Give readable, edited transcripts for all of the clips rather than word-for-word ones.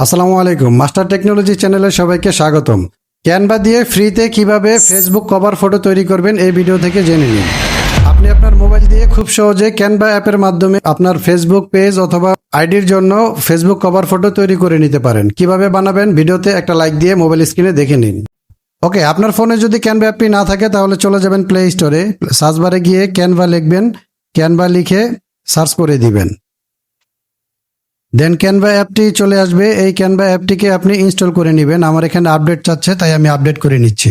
আসসালামু আলাইকুম। Master technology চ্যানেলে সবাইকে স্বাগতম। ক্যানভা দিয়ে ফ্রিতে কিভাবে ফেসবুক কভার ফটো তৈরি করবেন এই ভিডিও থেকে জেনে নিন। আপনি আপনার মোবাইল দিয়ে খুব সহজে ক্যানভা অ্যাপের মাধ্যমে আপনার ফেসবুক পেজ অথবা আইডির জন্য ফেসবুক কভার ফটো তৈরি করে নিতে পারেন। কিভাবে বানাবেন ভিডিওতে একটা লাইক দিয়ে মোবাইল স্ক্রিনে দেখে নিন। ওকে, আপনার ফোনে যদি ক্যানভা অ্যাপটি না থাকে তাহলে চলে যাবেন প্লে স্টোরে, সার্চ বারে গিয়ে ক্যানভা লিখবেন, ক্যানভা লিখে সার্চ করে দিবেন। দেন ক্যানভা অ্যাপটি চলে আসবে। এই ক্যানভা অ্যাপটিকে আপনি ইনস্টল করে নেবেন। আমার এখানে আপডেট চাচ্ছে, তাই আমি আপডেট করে নিচ্ছি।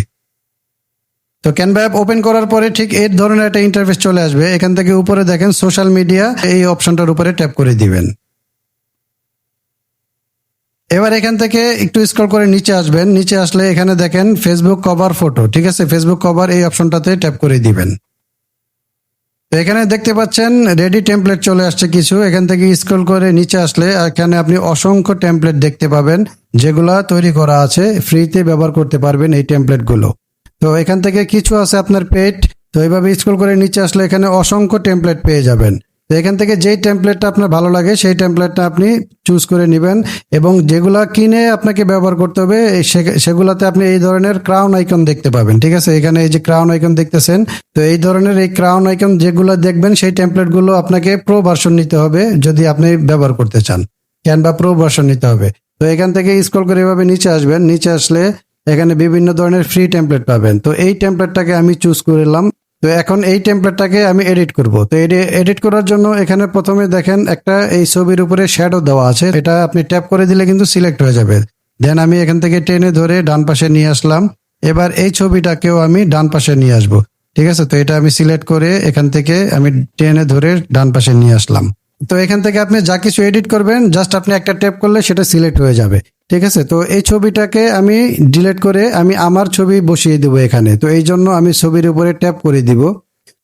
তো ক্যানভা অ্যাপ ওপেন করার পরে ঠিক এই ধরনের একটা ইন্টারফেস চলে আসবে। এখান থেকে উপরে দেখেন সোশ্যাল মিডিয়া, এই অপশনটার উপরে ট্যাপ করে দিবেন। এবার এখান থেকে একটু স্ক্রল করে নিচে আসবেন। নিচে আসলে এখানে দেখেন ফেসবুক কভার ফটো, ঠিক আছে, ফেসবুক কভার এই অপশনটাতে ট্যাপ করে দিবেন। তো এখানে দেখতে পাচ্ছেন রেডি টেমপ্লেট চলে আসছে কিছু। এখান থেকে স্ক্রল করে নিচে আসলে এখানে আপনি অসংখ্য টেমপ্লেট দেখতে পাবেন, যেগুলা তৈরি করা আছে, ফ্রিতে ব্যবহার করতে পারবেন এই টেমপ্লেটগুলো। তো এখান থেকে কিছু আছে আপনার পেড। তো এইভাবে স্ক্রল করে নিচে আসলে এখানে অসংখ্য টেমপ্লেট পেয়ে যাবেন। তো এখান থেকে যেই টেমপ্লেটটা আপনার ভালো লাগে সেই টেমপ্লেটটা আপনি চুজ করে নেবেন, এবং যেগুলা কিনে আপনাকে ব্যবহার করতে হবে সেগুলাতে আপনি এই ধরনের ক্রাউন আইকন দেখতে পাবেন, ঠিক আছে। এখানে এই যে ক্রাউন আইকন দেখতেছেন, তো এই ধরনের এই ক্রাউন আইকন যেগুলো দেখবেন সেই টেমপ্লেটগুলো আপনাকে প্রো ভার্সন নিতে হবে যদি আপনি ব্যবহার করতে চান। ক্যানভা প্রো ভার্সন নিতে হবে। তো এখান থেকে স্ক্রল করে এভাবে নিচে আসবেন। নিচে আসলে এখানে বিভিন্ন ধরনের ফ্রি টেমপ্লেট পাবেন। তো এই টেমপ্লেটটাকে আমি চুজ করলাম। তো এখন এই টেমপ্লেটটাকে আমি এডিট করব। তো এডিট করার জন্য এখানে প্রথমে দেখেন একটা এই ছবির উপরে শ্যাডো দেওয়া আছে, এটা আপনি ট্যাপ করে দিলে কিন্তু সিলেক্ট হয়ে যাবে। দেন আমি এখান থেকে টেনে ধরে ডান পাশে নিয়ে আসলাম। এবার এই ছবিটাকেও আমি ডান পাশে নিয়ে আসবো, ঠিক আছে। তো এটা আমি সিলেক্ট করে এখান থেকে আমি টেনে ধরে ডান পাশে নিয়ে আসলাম। তো এখান থেকে আপনি যা কিছু এডিট করবেন জাস্ট আপনি একটা ট্যাপ করলে সেটা সিলেক্ট হয়ে যাবে, ঠিক আছে। তো এই ছবিটাকে আমি ডিলিট করে আমি আমার ছবি বসিয়ে দেবো এখানে। তো এই জন্য আমি ছবির উপরে ট্যাপ করে দিব।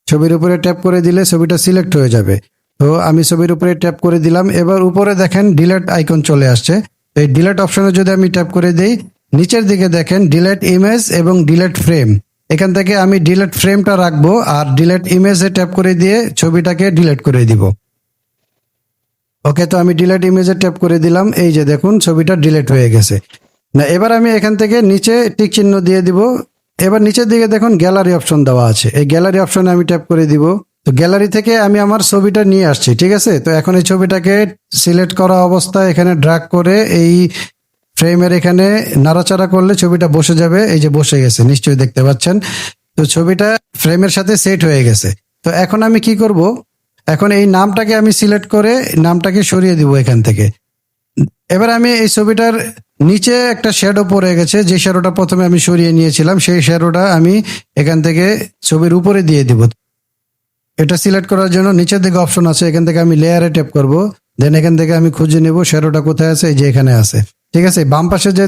ছবির উপরে ট্যাপ করে দিলে ছবিটা সিলেক্ট হয়ে যাবে। তো আমি ছবির উপরে ট্যাপ করে দিলাম। এবার উপরে দেখেন ডিলিট আইকন চলে আসছে। এই ডিলিট অপশনে যদি আমি ট্যাপ করে দিই, নিচের দিকে দেখেন ডিলিট ইমেজ এবং ডিলিট ফ্রেম। এখান থেকে আমি ডিলিট ফ্রেমটা রাখবো, আর ডিলিট ইমেজে ট্যাপ করে দিয়ে ছবিটাকে ডিলিট করে দিব। ওকে, তো আমি ডিলিট ইমেজে ট্যাপ করে দিলাম। এই যে দেখুন ছবিটা ডিলিট হয়ে গেছে। না, এবার আমি এখান থেকে নিচে টিক চিহ্ন দিয়ে দিব। এবার নিচের দিকে দেখুন গ্যালারি অপশন দেওয়া আছে, এই গ্যালারি অপশনে আমি ট্যাপ করে দিব। তো গ্যালারি থেকে আমি আমার ছবিটা নিয়ে আসছি, ঠিক আছে। তো এখন এই ছবিটাকে সিলেক্ট করা অবস্থায় এখানে ড্র্যাগ করে এই ফ্রেমের এখানে নাড়াচাড়া করলে ছবিটা বসে যাবে। এই যে বসে গেছে, নিশ্চয়ই দেখতে পাচ্ছেন। তো ছবিটা ফ্রেমের সাথে সেট হয়ে গেছে। তো এখন আমি কি করব, এখন এই নামটাকে আমি সিলেক্ট করে নামটাকে সরিয়ে দিব এখান থেকে। এবার আমি এই ছবিটার নিচে একটা শ্যাডো পড়ে গেছে, যে শ্যাডোটা প্রথমে আমি সরিয়ে নিয়েছিলাম, সেই শ্যাডোটা আমি এখান থেকে ছবির উপরে দিয়ে দিব। এটা সিলেক্ট করার জন্য নিচের দিকে অপশন আছে, এখান থেকে আমি লেয়ারে ট্যাপ করব। দেন এখান থেকে আমি খুঁজে নেব শ্যাডোটা কোথায় আছে, এই যে এখানে আছে, ঠিক আছে। বাম পাশে যে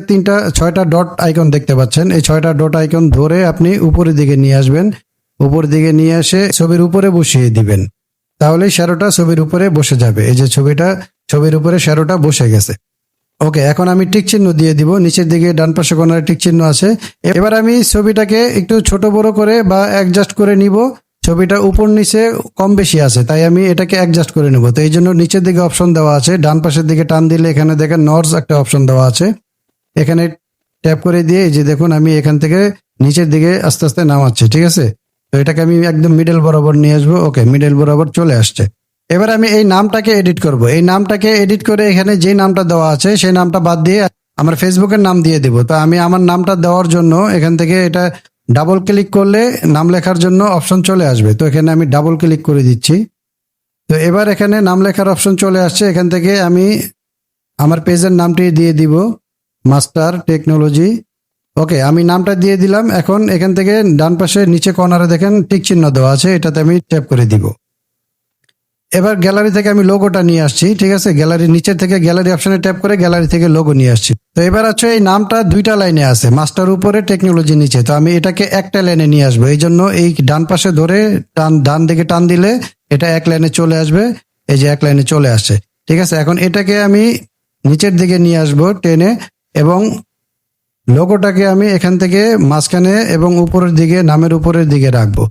ছয়টা ডট আইকন দেখতে পাচ্ছেন, এই 6টা ডট আইকন ধরে আপনি উপরের দিকে নিয়ে আসবেন। উপরের দিকে নিয়ে এসে ছবির উপরে বসিয়ে দিবেন, তাহলে শ্যাডোটা ছবির উপরে বসে যাবে। এই যে ছবির উপরে শ্যাডোটা বসে গেছে। ওকে, এখন আমি টিক চিহ্ন দিয়ে দিব। নিচের দিকে ডান পাশে কোণার টিক চিহ্ন আছে। এবার আমি ছবিটাকে একটু ছোট বড় করে বা অ্যাডজাস্ট করে নিব। ছবিটা উপর নিচে কম বেশি আছে, তাই আমি এটাকে অ্যাডজাস্ট করে নেব। তো এই জন্য নিচের দিকে অপশন দেওয়া আছে, ডান পাশের দিকে টান দিলে এখানে দেখেন নর্স একটা অপশন দেওয়া আছে। এখানে ট্যাপ করে দিয়ে এই যে দেখুন আমি এখান থেকে নিচের দিকে আস্তে আস্তে নামাচ্ছি, ঠিক আছে। তো এটাকে আমি একদম মিডল বরাবর নিয়ে আসবো। ওকে, মিডল বরাবর চলে আসছে। এবার আমি এই নামটাকে এডিট করব। এই নামটাকে এডিট করে এখানে যে নামটা দেওয়া আছে সেই নামটা বাদ দিয়ে আমার ফেসবুকের নাম দিয়ে দেব। তো আমি আমার নামটা দেওয়ার জন্য এখান থেকে এটা ডাবল ক্লিক করলে নাম লেখার জন্য অপশন চলে আসবে। তো এখানে আমি ডাবল ক্লিক করে দিচ্ছি। তো এবার এখানে নাম লেখার অপশন চলে আসছে। এখান থেকে আমি আমার পেজের নামটি দিয়ে দিব, মাস্টার টেকনোলজি। ওকে, আমি নামটা দিয়ে দিলাম। এখন এখান থেকে ডান পাশে নিচে কর্নারে দেখেন টিক চিহ্ন দেওয়া আছে, এটাতে আমি ট্যাপ করে দিব। এবার গ্যালারি থেকে আমি লোগোটা নিয়ে আসছি, ঠিক আছে। গ্যালারির নিচে থেকে গ্যালারি অপশনে ট্যাপ করে গ্যালারি থেকে লোগো নিয়ে আসছি। তো এবার হচ্ছে এই নামটা 2টা লাইনে আছে, মাস্টার উপরে টেকনোলজি নিচে। তো আমি এটাকে একটা লাইনে নিয়ে আসবো। এই জন্য এই ডান পাশে ধরে ডান দিকে টান দিলে এটা এক লাইনে চলে আসবে। এই যে এক লাইনে চলে আসছে, ঠিক আছে। এখন এটাকে আমি নিচের দিকে নিয়ে আসবো টেনে, এবং লোগোটাকে আমি এখান থেকে মাঝখানে এবং উপরের দিকে, নামের উপরের দিকে রাখবো।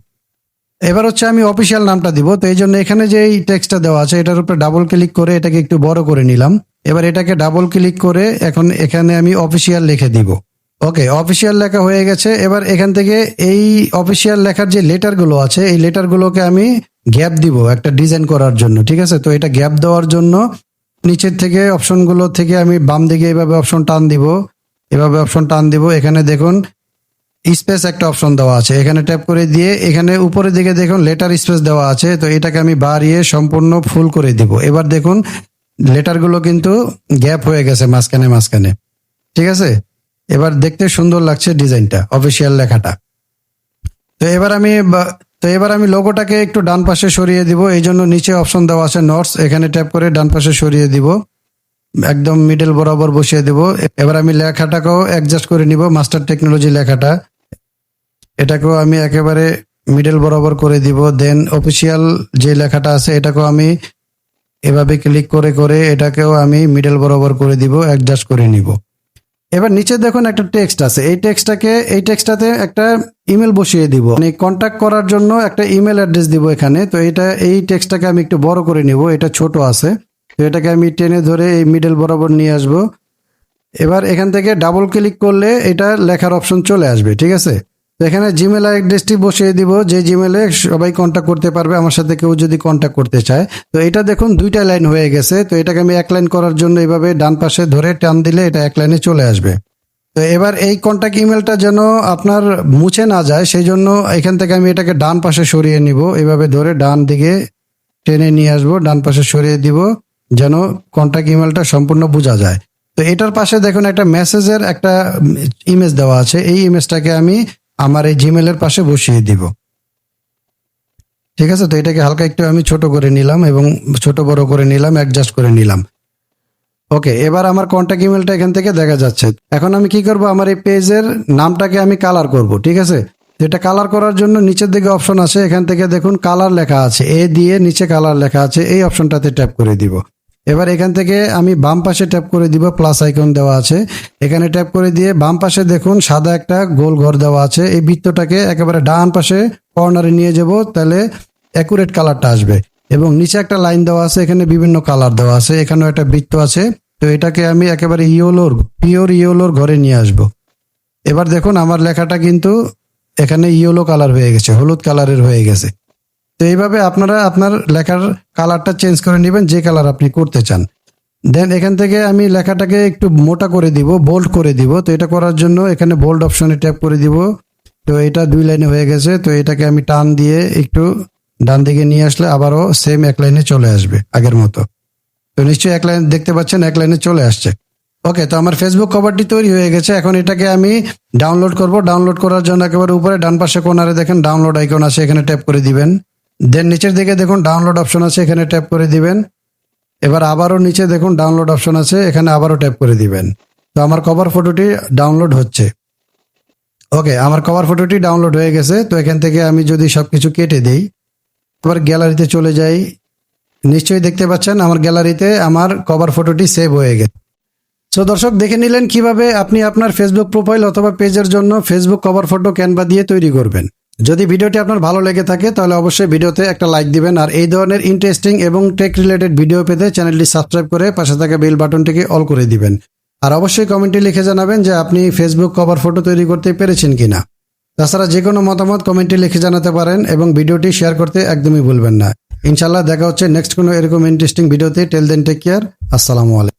এবার হচ্ছে আমি অফিসিয়াল নামটা দিব। তো এই জন্য এখানে যে এই টেক্সটটা দেওয়া আছে এটার উপরে ডাবল ক্লিক করে এটাকে একটু বড় করে নিলাম। এবার এটাকে ডাবল ক্লিক করে এখন এখানে আমি অফিসিয়াল লিখে দিব। ওকে, অফিসিয়াল লেখা হয়ে গেছে। এবার এখান থেকে এই অফিসিয়াল লেখার যে লেটারগুলো আছে এই লেটারগুলোকে আমি গ্যাপ দিব একটা ডিজাইন করার জন্য, ঠিক আছে। তো এটা গ্যাপ দেওয়ার জন্য নিচের থেকে অপশনগুলো থেকে আমি বাম দিকে এইভাবে অপশন টান দিব, এভাবে অপশন টান দিব। এখানে দেখুন স্পেস একটা অপশন দেওয়া আছে, এখানে ট্যাপ করে দিয়ে এখানে উপরের দিকে দেখুন লেটার স্পেস দেওয়া আছে। তো এটাকে আমি বাড়িয়ে সম্পূর্ণ ফুল করে দিব। এবার দেখুন লেটারগুলো কিন্তু গ্যাপ হয়ে গেছে মাঝখানে মাঝখানে, ঠিক আছে। এবার দেখতে সুন্দর লাগছে ডিজাইনটা, অফিসিয়াল লেখাটা। তো এবার আমি লোগোটাকে একটু ডান পাশে সরিয়ে দিব। এই জন্য নিচে অপশন দেওয়া আছে নোটস, এখানে ট্যাপ করে ডান পাশে সরিয়ে দিব, একদম মিডল বরাবর বসিয়ে দিব। এবার আমি লেখাটাকেও অ্যাডজাস্ট করে নিব, মাস্টার টেকনোলজি লেখাটা, এটাকেও আমি একেবারে মিডল বরাবর করে দিব। দেন অফিসিয়াল যে লেখাটা আছে এটাকেও আমি এভাবে ক্লিক করে করে এটাকেও আমি মিডল বরাবর করে দিব, অ্যাডজাস্ট করে নিব। এবার নিচে দেখুন একটা টেক্সট আছে, এই টেক্সটটাতে একটা ইমেল বসিয়ে দিব, মানে কন্ট্যাক্ট করার জন্য একটা ইমেল অ্যাড্রেস দিব এখানে। তো এই টেক্সটটাকে আমি একটু বড় করে নিব, এটা ছোট আছে। তো এটাকে আমি টেনে ধরে এই মিডল বরাবর নিয়ে আসব। এবার এখান থেকে ডাবল ক্লিক করলে এটা লেখার অপশন চলে আসবে, ঠিক আছে। তো এখানে জিমেল অ্যাড্রেসটি বসিয়ে দিব, যে জিমেলে সবাই কন্ট্যাক্ট করতে পারবে আমার সাথে, কেউ যদি কন্ট্যাক্ট করতে চায়। তো এটা দেখুন দুইটা লাইন হয়ে গেছে। তো এটাকে আমি এক লাইন করার জন্য এইভাবে ডান পাশে ধরে টান দিলে এটা এক লাইনে চলে আসবে। তো এবার এই কন্ট্যাক্ট ইমেলটা যেন আপনার মুছে না যায় সেই জন্য এখান থেকে আমি এটাকে ডান পাশে সরিয়ে নিব, এইভাবে ধরে ডান দিকে টেনে নিয়ে আসবো, ডান পাশে সরিয়ে দিব যেন কন্ট্যাক্ট ইমেলটা সম্পূর্ণ বোঝা যায়। তো এটার পাশে দেখুন একটা মেসেজের একটা ইমেজ দেওয়া আছে, এই ইমেজটাকে আমি আমার এই জিমেলের পাশে বসিয়ে দিব, ঠিক আছে। তো এটাকে হালকা একটু আমি ছোট করে নিলাম এবং ছোট বড় করে নিলাম, অ্যাডজাস্ট করে নিলাম। ওকে, এবার আমার কন্ট্যাক্ট ইমেলটা এখান থেকে দেখা যাচ্ছে। এখন আমি কি করব, আমার এই পেজের নামটাকে আমি কালার করব, ঠিক আছে। এটা কালার করার জন্য নিচের দিকে অপশন আছে, এখান থেকে দেখুন কালার লেখা আছে, এ দিয়ে নিচে কালার লেখা আছে, এই অপশনটাতে ট্যাপ করে দিব। এবার এখান থেকে আমি বাম পাশে ট্যাপ করে দিব, প্লাস আইকন দেওয়া আছে, এখানে ট্যাপ করে দিয়ে বাম পাশে দেখুন সাদা একটা গোল ঘর দেওয়া আছে, এই বৃত্তটাকে একেবারে ডান পাশে কর্নারে নিয়ে যাব, তাহলে অ্যাকুরেট কালারটা আসবে। এবং নিচে একটা লাইন দেওয়া আছে, এখানে বিভিন্ন কালার দেওয়া আছে, এখানেও একটা বৃত্ত আছে। তো এটাকে আমি একেবারে পিওর ইয়েলোর ঘরে নিয়ে আসব। এবার দেখুন আমার লেখাটা কিন্তু এখানে ইয়েলো কালার হয়ে গেছে, হলুদ কালারের হয়ে গেছে। তো এইভাবে আপনারা আপনার লেখার কালারটা চেঞ্জ করে নেবেন যে কালার আপনি করতে চান। দেন এখান থেকে আমি লেখাটাকে একটু মোটা করে দিব, বোল্ড করে দিব। তো এটা করার জন্য এখানে বোল্ড অপশনে ট্যাপ করে দিব। তো এটা 2 লাইনে হয়ে গেছে। তো এটাকে আমি টান দিয়ে একটু ডান দিকে নিয়ে আসলে আবারও সেম এক লাইনে চলে আসবে আগের মতো। তো নিশ্চয়ই এক লাইন দেখতে পাচ্ছেন, এক লাইনে চলে আসছে। ওকে, তো আমার ফেসবুক কভারটি তৈরি হয়ে গেছে। এখন এটাকে আমি ডাউনলোড করব। ডাউনলোড করার জন্য একেবারে উপরে ডান পাশে কোণারে দেখেন ডাউনলোড আইকন আছে, এখানে ট্যাপ করে দিবেন। দেন নিচের দিকে দেখুন ডাউনলোড অপশন আছে, এখানে ট্যাপ করে দিবেন। এবার আবারও নিচে দেখুন ডাউনলোড অপশন আছে, এখানে আবারও ট্যাপ করে দিবেন। তো আমার কভার ফটোটি ডাউনলোড হচ্ছে। ওকে, আমার কভার ফটোটি ডাউনলোড হয়ে গেছে। তো এখান থেকে আমি যদি সবকিছু কেটে দেই, এবার গ্যালারিতে চলে যাই, নিশ্চয়ই দেখতে পাচ্ছেন আমার গ্যালারিতে আমার কভার ফটোটি সেভ হয়ে গেছে। সো দর্শক দেখে নিলেন কিভাবে আপনি আপনার ফেসবুক প্রোফাইল অথবা পেজের জন্য ফেসবুক কভার ফটো ক্যানভা দিয়ে তৈরি করবেন। যদি ভিডিওটি আপনার ভালো লেগে থাকে তাহলে অবশ্যই ভিডিওতে একটা লাইক দিবেন, আর এই ধরনের ইন্টারেস্টিং এবং টেক রিলেটেড ভিডিও পেতে চ্যানেলটি সাবস্ক্রাইব করে পাশে থাকা বেল বাটনটিকে অল করে দিবেন। আর অবশ্যই কমেন্টে লিখে জানাবেন যে আপনি ফেসবুক কভার ফটো তৈরি করতে পেরেছেন কিনা। তাছাড়া যে কোনো মতামত কমেন্টে লিখে জানাতে পারেন এবং ভিডিওটি শেয়ার করতে একদমই ভুলবেন না। ইনশাল্লাহ দেখা হচ্ছে নেক্সট কোনো এরকম ইন্টারেস্টিং ভিডিওতে। টেল দেন টেক কেয়ার, আসসালামু আলাইকুম।